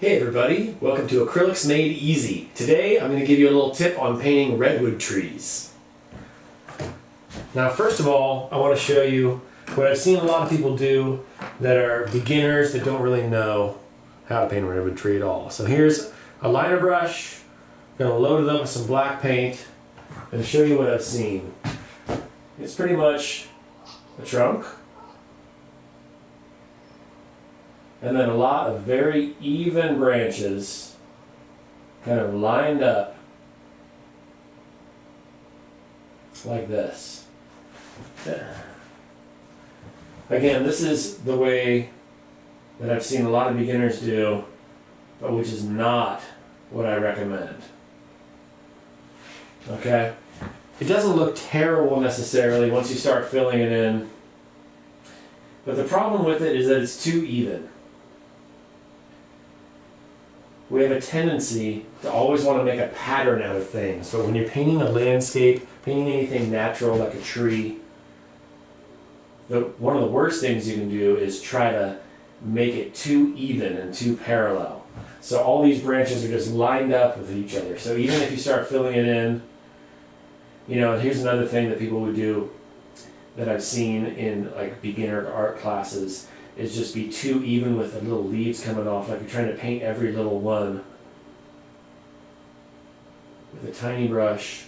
Hey everybody, welcome to Acrylics Made Easy. Today I'm going to give you a little tip on painting redwood trees. Now first of all, I want to show you what I've seen a lot of people do that are beginners that don't really know how to paint a redwood tree at all. So here's a liner brush, I'm going to load it up with some black paint and show you what I've seen. It's pretty much a trunk, and then a lot of very even branches kind of lined up like this. Again, this is the way that I've seen a lot of beginners do, but which is not what I recommend. Okay? It doesn't look terrible necessarily once you start filling it in, but the problem with it is that it's too even. We have a tendency to always want to make a pattern out of things, but when you're painting a landscape, painting anything natural like a tree, one of the worst things you can do is try to make it too even and too parallel. So all these branches are just lined up with each other. So even if you start filling it in, here's another thing that people would do that I've seen in like beginner art classes, is just be too even with the little leaves coming off, like you're trying to paint every little one with a tiny brush.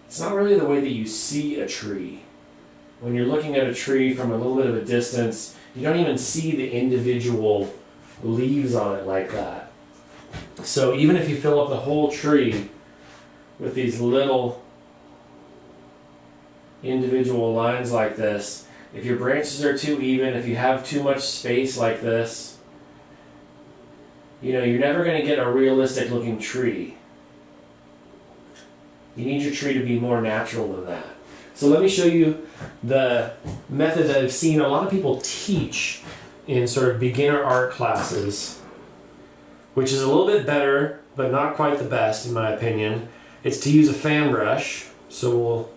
It's not really the way that you see a tree. When you're looking at a tree from a little bit of a distance, you don't even see the individual leaves on it like that. So even if you fill up the whole tree with these little individual lines like this, if your branches are too even, if you have too much space like this, you're never going to get a realistic looking tree. You need your tree to be more natural than that. So let me show you the method that I've seen a lot of people teach in sort of beginner art classes, which is a little bit better, but not quite the best in my opinion. It's to use a fan brush. So we'll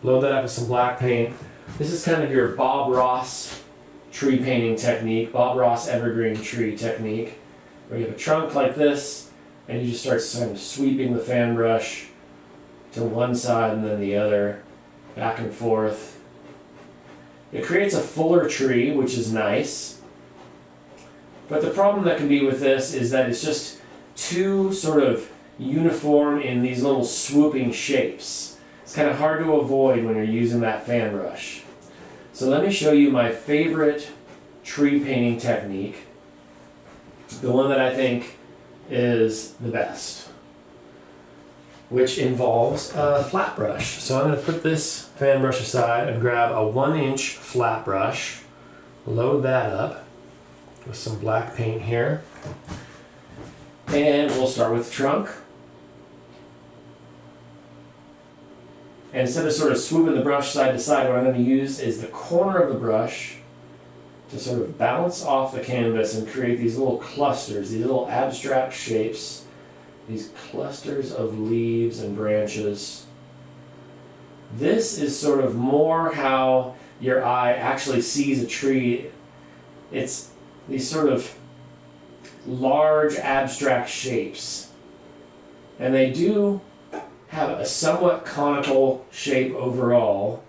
load that up with some black paint. This is kind of your Bob Ross tree painting technique, Bob Ross evergreen tree technique, where you have a trunk like this, and you just start kind of sweeping the fan brush to one side and then the other, back and forth. It creates a fuller tree, which is nice. But the problem that can be with this is that it's just too sort of uniform in these little swooping shapes. It's kind of hard to avoid when you're using that fan brush. So let me show you my favorite tree painting technique, the one that I think is the best, which involves a flat brush. So I'm going to put this fan brush aside and grab a 1-inch flat brush, load that up with some black paint here, and we'll start with the trunk. And instead of sort of swooping the brush side to side, what I'm going to use is the corner of the brush to sort of bounce off the canvas and create these little clusters, these little abstract shapes, these clusters of leaves and branches. This is sort of more how your eye actually sees a tree. It's these sort of large abstract shapes. And they do have a somewhat conical shape overall,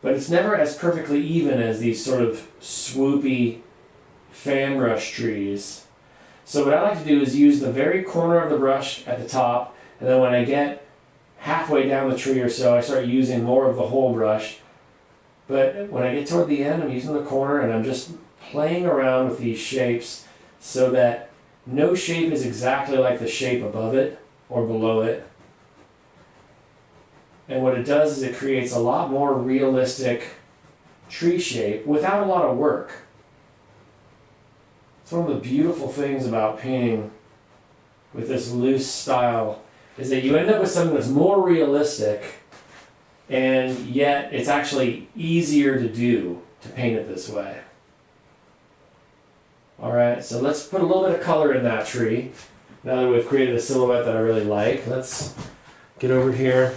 but it's never as perfectly even as these sort of swoopy fan brush trees. So what I like to do is use the very corner of the brush at the top, and then when I get halfway down the tree or so, I start using more of the whole brush. But when I get toward the end, I'm using the corner, and I'm just playing around with these shapes so that no shape is exactly like the shape above it or below it. And what it does is it creates a lot more realistic tree shape without a lot of work. It's one of the beautiful things about painting with this loose style is that you end up with something that's more realistic, and yet it's actually easier to do to paint it this way. Alright, so let's put a little bit of color in that tree. Now that we've created a silhouette that I really like, let's get over here.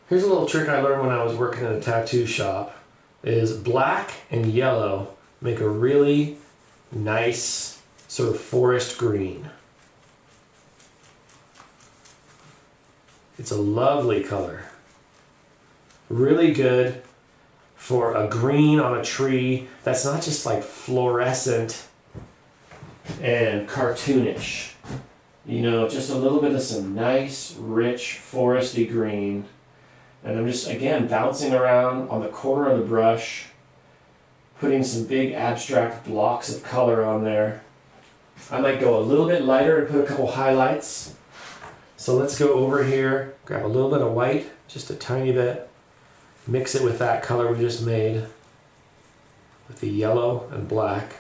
Here's a little trick I learned when I was working in a tattoo shop. is black and yellow make a really nice sort of forest green. It's a lovely color. Really good for a green on a tree that's not just like fluorescent and cartoonish. You know, just a little bit of some nice, rich, foresty green. And I'm just, again, bouncing around on the corner of the brush, putting some big abstract blocks of color on there. I might go a little bit lighter and put a couple highlights. So let's go over here, grab a little bit of white, just a tiny bit, mix it with that color we just made, with the yellow and black.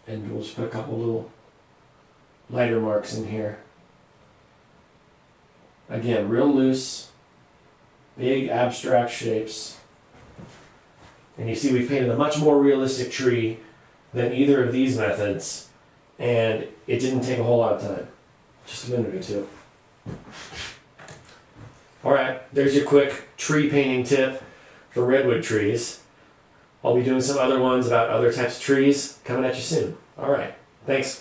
And we'll just put a couple little lighter marks in here. Again, real loose, big abstract shapes. And you see we've painted a much more realistic tree than either of these methods, and it didn't take a whole lot of time, just a minute or two. Alright, there's your quick tree painting tip for redwood trees. I'll be doing some other ones about other types of trees coming at you soon. Alright, thanks.